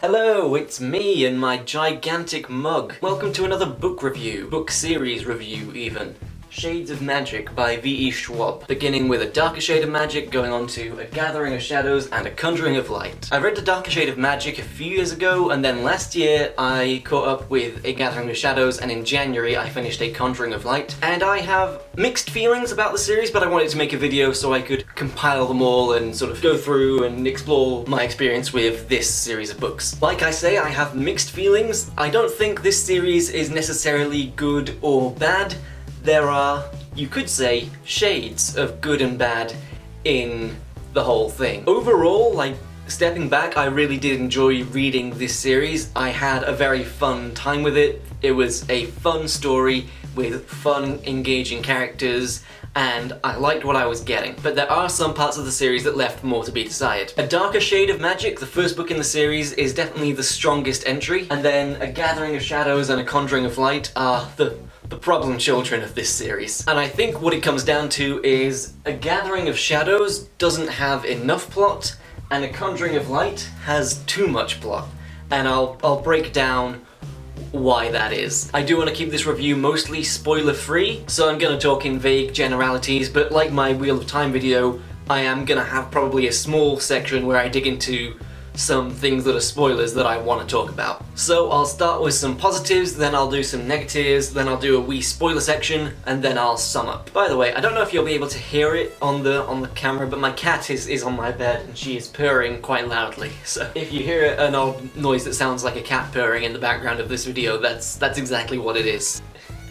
Hello, it's me and my gigantic mug. Welcome to another book review, book series review even. Shades of Magic by V.E. Schwab, beginning with A Darker Shade of Magic, going on to A Gathering of Shadows and A Conjuring of Light. I read A Darker Shade of Magic a few years ago, and then last year I caught up with A Gathering of Shadows, and in January I finished A Conjuring of Light. And I have mixed feelings about the series, but I wanted to make a video so I could compile them all and sort of go through and explore my experience with this series of books. Like I say, I have mixed feelings. I don't think this series is necessarily good or bad. There are, you could say, shades of good and bad in the whole thing. Overall, like, stepping back, I really did enjoy reading this series. I had a very fun time with it. It was a fun story with fun, engaging characters, and I liked what I was getting. But there are some parts of the series that left more to be desired. A Darker Shade of Magic, the first book in the series, is definitely the strongest entry, and then A Gathering of Shadows and A Conjuring of Light are the problem children of this series. And I think what it comes down to is A Gathering of Shadows doesn't have enough plot, and A Conjuring of Light has too much plot. And I'll break down why that is. I do want to keep this review mostly spoiler-free, so I'm gonna talk in vague generalities, but like my Wheel of Time video, I am gonna have probably a small section where I dig into some things that are spoilers that I want to talk about. So I'll start with some positives, then I'll do some negatives, then I'll do a wee spoiler section, and then I'll sum up. By the way, I don't know if you'll be able to hear it on the camera, but my cat is on my bed and she is purring quite loudly. So if you hear an odd noise that sounds like a cat purring in the background of this video, that's exactly what it is.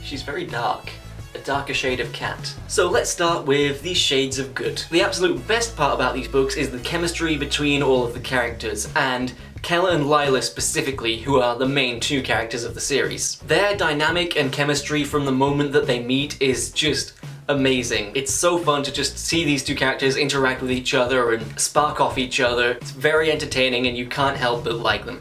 She's very dark. A darker shade of cat. So let's start with these shades of good. The absolute best part about these books is the chemistry between all of the characters, and Kel and Lila specifically, who are the main two characters of the series. Their dynamic and chemistry from the moment that they meet is just amazing. It's so fun to just see these two characters interact with each other and spark off each other. It's very entertaining and you can't help but like them.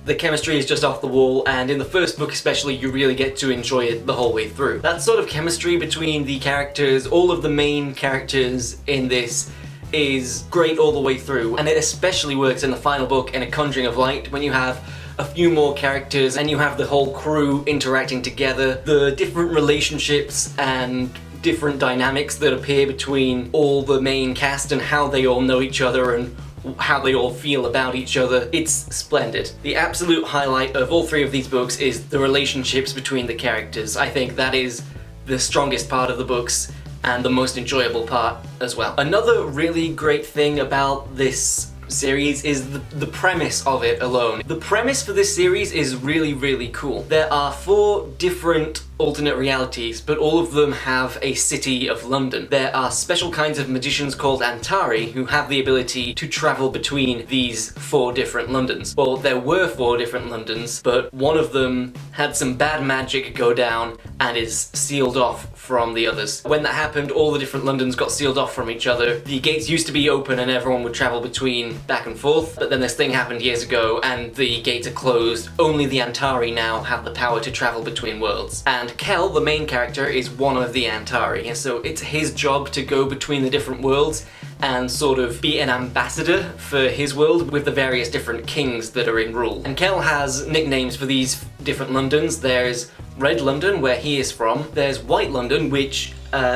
The chemistry is just off the wall, and in the first book especially, you really get to enjoy it the whole way through. That sort of chemistry between the characters, all of the main characters in this, is great all the way through, and it especially works in the final book in A Conjuring of Light, when you have a few more characters and you have the whole crew interacting together. The different relationships and different dynamics that appear between all the main cast and how they all know each other and how they all feel about each other. It's splendid. The absolute highlight of all three of these books is the relationships between the characters. I think that is the strongest part of the books and the most enjoyable part as well. Another really great thing about this series is the premise of it alone. The premise for this series is really, really cool. There are 4 different alternate realities, but all of them have a city of London. There are special kinds of magicians called Antari who have the ability to travel between these 4 different Londons. Well, there were 4 different Londons, but one of them had some bad magic go down and is sealed off from the others. When that happened, all the different Londons got sealed off from each other. The gates used to be open and everyone would travel between back and forth, but then this thing happened years ago and the gates are closed. Only the Antari now have the power to travel between worlds. And Kel, the main character, is one of the Antari, and so it's his job to go between the different worlds and sort of be an ambassador for his world with the various different kings that are in rule. And Kel has nicknames for these different Londons. There's Red London, where he is from. There's White London, which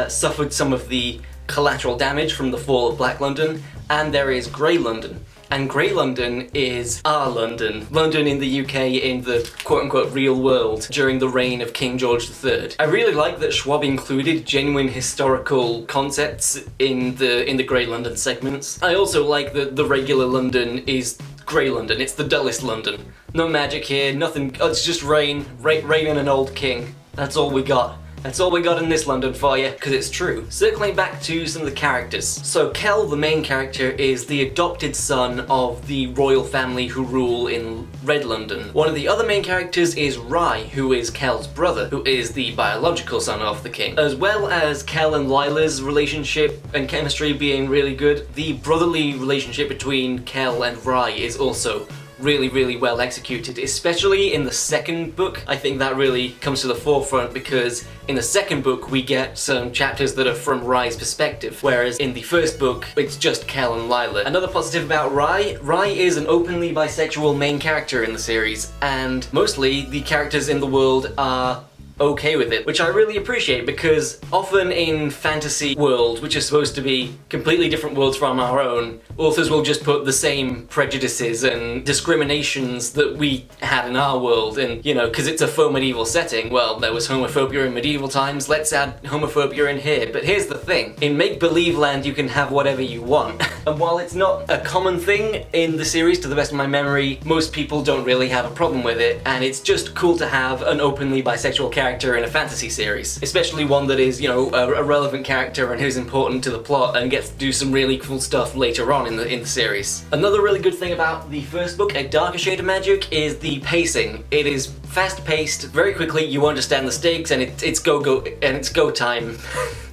suffered some of the collateral damage from the fall of Black London. And there is Grey London. And Grey London is our London. London in the UK in the quote-unquote real world during the reign of King George III. I really like that Schwab included genuine historical concepts in the Grey London segments. I also like that the regular London is Grey London. It's the dullest London. No magic here, nothing, it's just rain and an old king. That's all we got. That's all we got in this London for you, because it's true. Circling back to some of the characters. So Kel, the main character, is the adopted son of the royal family who rule in Red London. One of the other main characters is Rye, who is Kel's brother, who is the biological son of the king. As well as Kel and Lila's relationship and chemistry being really good, the brotherly relationship between Kel and Rye is also really, really well executed, especially in the second book. I think that really comes to the forefront because in the second book we get some chapters that are from Rai's perspective, whereas in the first book it's just Kel and Lila. Another positive about Rai is an openly bisexual main character in the series, and mostly the characters in the world are okay with it, which I really appreciate, because often in fantasy world, which is supposed to be completely different worlds from our own, authors will just put the same prejudices and discriminations that we had in our world, and you know, because it's a faux medieval setting, well, there was homophobia in medieval times, let's add homophobia in here. But here's the thing, in make-believe land you can have whatever you want. And while it's not a common thing in the series, to the best of my memory, most people don't really have a problem with it, and it's just cool to have an openly bisexual character in a fantasy series, especially one that is, you know, a relevant character and who's important to the plot and gets to do some really cool stuff later on in the series. Another really good thing about the first book, A Darker Shade of Magic, is the pacing. It is fast-paced, very quickly you understand the stakes, and it's go time.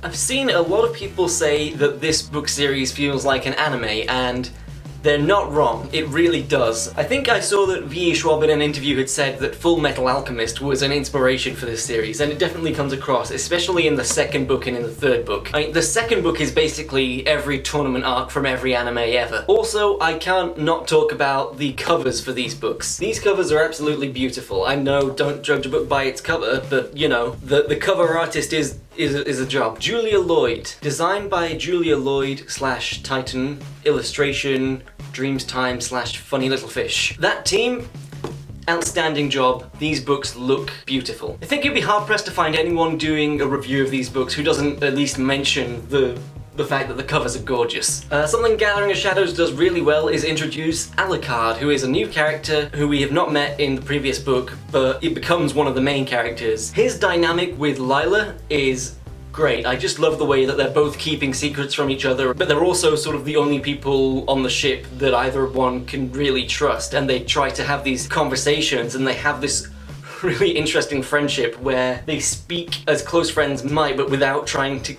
I've seen a lot of people say that this book series feels like an anime, and they're not wrong, it really does. I think I saw that V.E. Schwab in an interview had said that Full Metal Alchemist was an inspiration for this series, and it definitely comes across, especially in the second book and in the third book. I mean, the second book is basically every tournament arc from every anime ever. Also, I can't not talk about the covers for these books. These covers are absolutely beautiful. I know, don't judge a book by its cover, but you know, the cover artist is a job. Julia Lloyd. Designed by Julia Lloyd / Titan. Illustration Dreams Time / Funny Little Fish. That team, outstanding job. These books look beautiful. I think you'd be hard pressed to find anyone doing a review of these books who doesn't at least mention the fact that the covers are gorgeous. Something Gathering of Shadows does really well is introduce Alucard, who is a new character who we have not met in the previous book, but it becomes one of the main characters. His dynamic with Lila is great. I just love the way that they're both keeping secrets from each other, but they're also sort of the only people on the ship that either one can really trust, and they try to have these conversations, and they have this really interesting friendship where they speak as close friends might, but without trying to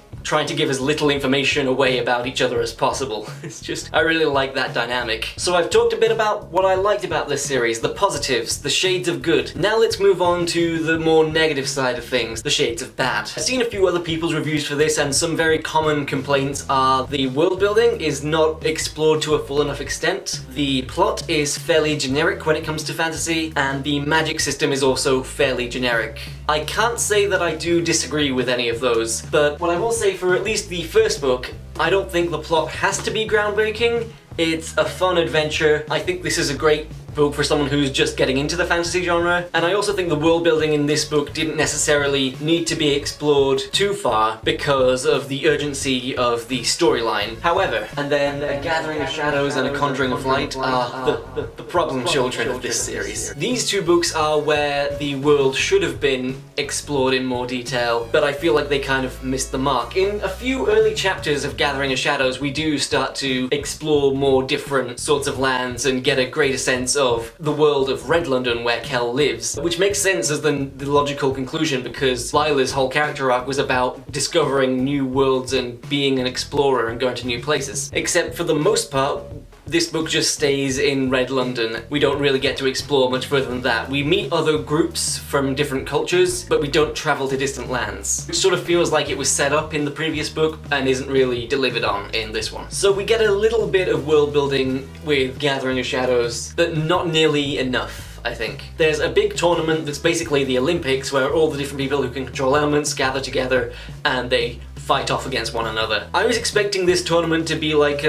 give as little information away about each other as possible. It's just, I really like that dynamic. So I've talked a bit about what I liked about this series, the positives, the shades of good. Now let's move on to the more negative side of things, the shades of bad. I've seen a few other people's reviews for this, and some very common complaints are the world building is not explored to a full enough extent, the plot is fairly generic when it comes to fantasy, and the magic system is also fairly generic. I can't say that I do disagree with any of those, but what I will say for at least the first book, I don't think the plot has to be groundbreaking. It's a fun adventure. I think this is a great book for someone who's just getting into the fantasy genre, and I also think the world building in this book didn't necessarily need to be explored too far because of the urgency of the storyline. However, and then A Gathering of Shadows and A Conjuring of Light are the problem children of this series. These two books are where the world should have been explored in more detail, but I feel like they kind of missed the mark. In a few early chapters of Gathering of Shadows, we do start to explore more different sorts of lands and get a greater sense of the world of Red London where Kel lives, which makes sense as the logical conclusion because Lila's whole character arc was about discovering new worlds and being an explorer and going to new places. Except for the most part, this book just stays in Red London. We don't really get to explore much further than that. We meet other groups from different cultures, but we don't travel to distant lands, which sort of feels like it was set up in the previous book and isn't really delivered on in this one. So we get a little bit of world building with Gathering of Shadows, but not nearly enough, I think. There's a big tournament that's basically the Olympics where all the different people who can control elements gather together and they fight off against one another. I was expecting this tournament to be like,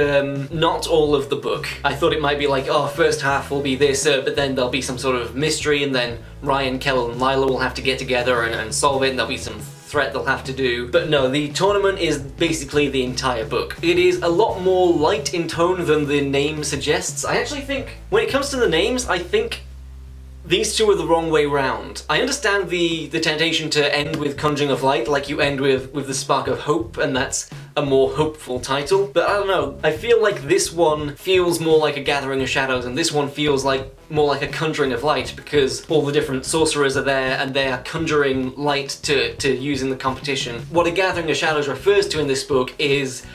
not all of the book. I thought it might be like, oh, first half will be this, but then there'll be some sort of mystery, and then Ryan, Kel, and Lila will have to get together and solve it, and there'll be some threat they'll have to do. But no, the tournament is basically the entire book. It is a lot more light in tone than the name suggests. I actually think, when it comes to the names, I think these two are the wrong way round. I understand the temptation to end with Conjuring of Light, like you end with the Spark of Hope, and that's a more hopeful title. But I don't know, I feel like this one feels more like A Gathering of Shadows, and this one feels like more like A Conjuring of Light, because all the different sorcerers are there, and they are conjuring light to use in the competition. What A Gathering of Shadows refers to in this book is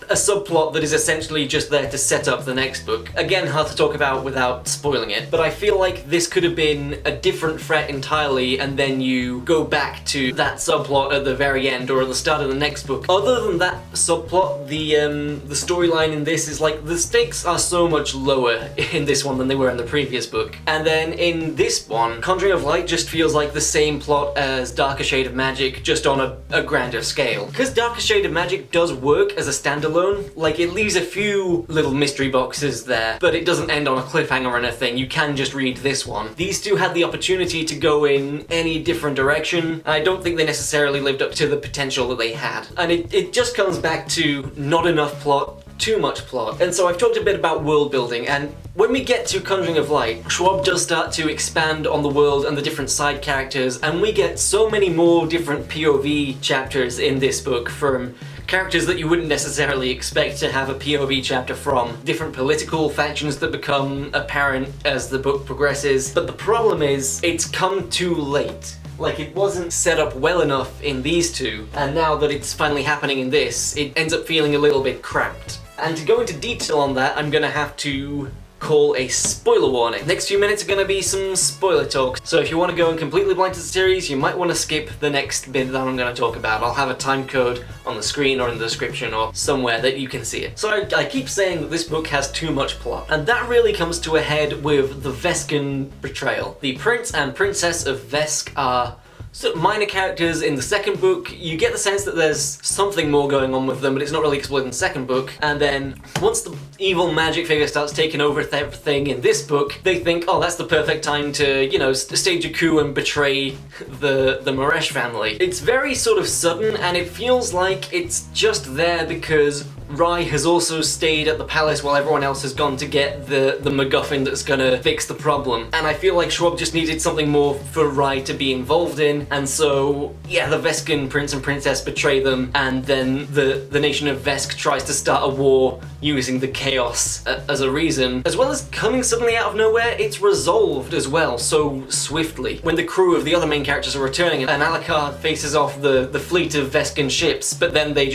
a subplot that is essentially just there to set up the next book. Again, hard to talk about without spoiling it, but I feel like this could have been a different threat entirely, and then you go back to that subplot at the very end or at the start of the next book. Other than that subplot, the storyline in this is like, the stakes are so much lower in this one than they were in the previous book. And then in this one, Conjuring of Light just feels like the same plot as Darker Shade of Magic, just on a grander scale. Because Darker Shade of Magic does work as a standalone, like it leaves a few little mystery boxes there, but it doesn't end on a cliffhanger or anything. You can just read this one. These two had the opportunity to go in any different direction. I don't think they necessarily lived up to the potential that they had. And it just comes back to not enough plot, too much plot. And so I've talked a bit about world building, and when we get to Conjuring of Light, Schwab does start to expand on the world and the different side characters, and we get so many more different POV chapters in this book from characters that you wouldn't necessarily expect to have a POV chapter from, different political factions that become apparent as the book progresses. But the problem is, it's come too late. Like, it wasn't set up well enough in these two, and now that it's finally happening in this, it ends up feeling a little bit cramped. And to go into detail on that, I'm gonna have to call a spoiler warning. Next few minutes are gonna be some spoiler talk, so if you want to go in completely blind to the series, you might want to skip the next bit that I'm gonna talk about. I'll have a time code on the screen or in the description or somewhere that you can see it. So I keep saying that this book has too much plot, and that really comes to a head with the Vescan betrayal. The Prince and Princess of Vesk are sort of minor characters in the second book. You get the sense that there's something more going on with them, but it's not really explored in the second book. And then once the evil magic figure starts taking over everything in this book, they think, oh, that's the perfect time to, you know, stage a coup and betray the Moresh family. It's very sort of sudden, and it feels like it's just there because Rai has also stayed at the palace while everyone else has gone to get the MacGuffin that's gonna fix the problem. And I feel like Schwab just needed something more for Rai to be involved in, and so, yeah, the Vescan prince and princess betray them, and then the nation of Vesk tries to start a war using the chaos as a reason. As well as coming suddenly out of nowhere, it's resolved as well, so swiftly. When the crew of the other main characters are returning, and Alucard faces off the fleet of Vescan ships, but then they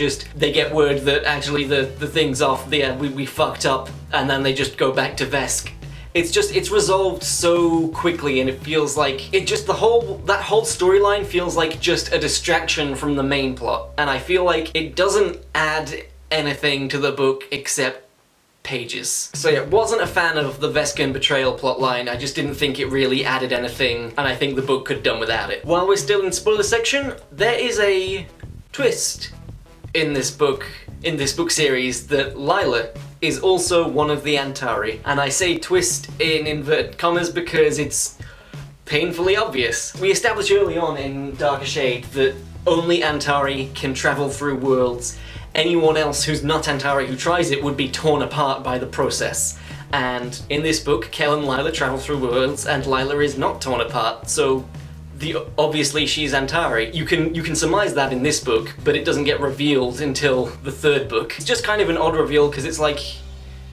get word that actually the thing's off, we fucked up, and then they just go back to Vesk. It's resolved so quickly, and it feels like that whole storyline feels like just a distraction from the main plot, and I feel like it doesn't add anything to the book except pages. So yeah, wasn't a fan of the Vescan betrayal plotline. I just didn't think it really added anything, and I think the book could have done without it. While we're still in spoiler section, there is a twist in this book series that Lila is also one of the Antari. And I say twist in inverted commas because it's painfully obvious. We established early on in Darker Shade that only Antari can travel through worlds. Anyone else who's not Antari who tries it would be torn apart by the process. And in this book, Kel and Lila travel through worlds, and Lila is not torn apart, so obviously she's Antari. You can surmise that in this book, but it doesn't get revealed until the third book. It's just kind of an odd reveal because it's like,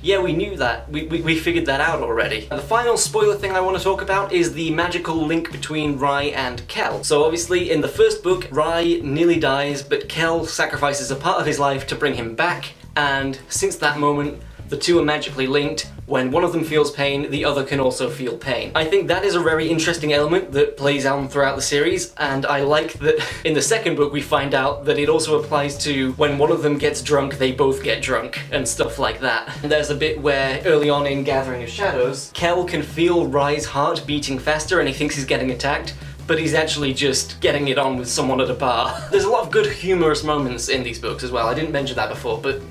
yeah, we knew that. We figured that out already. And the final spoiler thing I want to talk about is the magical link between Rai and Kel. So obviously in the first book, Rai nearly dies, but Kel sacrifices a part of his life to bring him back, and since that moment, the two are magically linked. When one of them feels pain, the other can also feel pain. I think that is a very interesting element that plays out throughout the series, and I like that in the second book we find out that it also applies to when one of them gets drunk, they both get drunk, and stuff like that. And there's a bit where, early on in Gathering of Shadows, Kel can feel Rai's heart beating faster and he thinks he's getting attacked, but he's actually just getting it on with someone at a bar. There's a lot of good humorous moments in these books as well. I didn't mention that before, but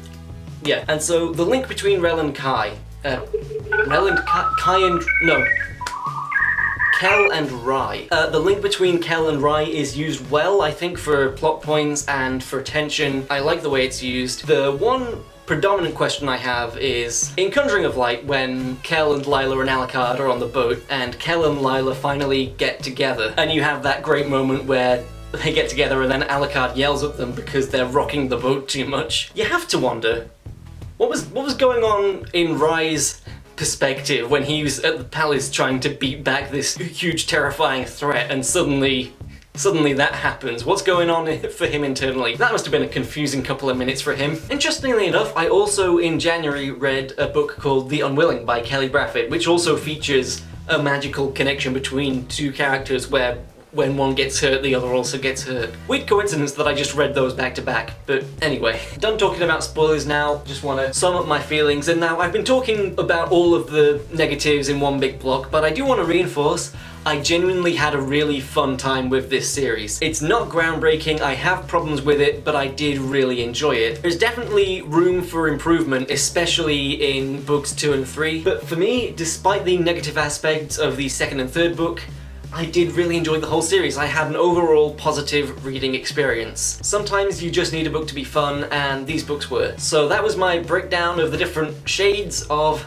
yeah. And so the link between Kel and Rai. The link between Kel and Rai is used well, I think, for plot points and for tension. I like the way it's used. The one predominant question I have is, in Conjuring of Light, when Kel and Lila and Alucard are on the boat, and Kel and Lila finally get together, and you have that great moment where they get together and then Alucard yells at them because they're rocking the boat too much. You have to wonder, what was going on in Rai's perspective when he was at the palace trying to beat back this huge terrifying threat, and suddenly Suddenly that happens. What's going on for him internally? That must have been a confusing couple of minutes for him. Interestingly enough, I also in January read a book called The Unwilling by Kelly Brafford, which also features a magical connection between two characters where when one gets hurt, the other also gets hurt. Weird coincidence that I just read those back to back, but anyway. Done talking about spoilers now, just want to sum up my feelings, and now I've been talking about all of the negatives in one big block, but I do want to reinforce I genuinely had a really fun time with this series. It's not groundbreaking, I have problems with it, but I did really enjoy it. There's definitely room for improvement, especially in books 2 and 3, but for me, despite the negative aspects of the second and third book, I did really enjoy the whole series. I had an overall positive reading experience. Sometimes you just need a book to be fun, and these books were. So that was my breakdown of the different shades of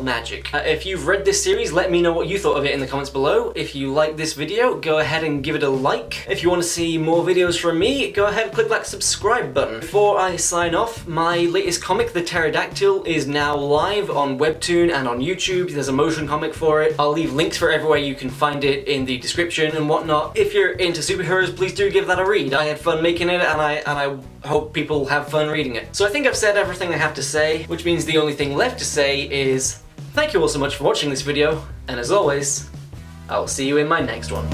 magic. If you've read this series, let me know what you thought of it in the comments below. If you like this video, go ahead and give it a like. If you want to see more videos from me, go ahead and click that subscribe button. Before I sign off, my latest comic, The Pterodactyl, is now live on Webtoon and on YouTube. There's a motion comic for it. I'll leave links for everywhere you can find it in the description and whatnot. If you're into superheroes, please do give that a read. I had fun making it, and I hope people have fun reading it. So I think I've said everything I have to say, which means the only thing left to say is thank you all so much for watching this video, and as always, I'll see you in my next one.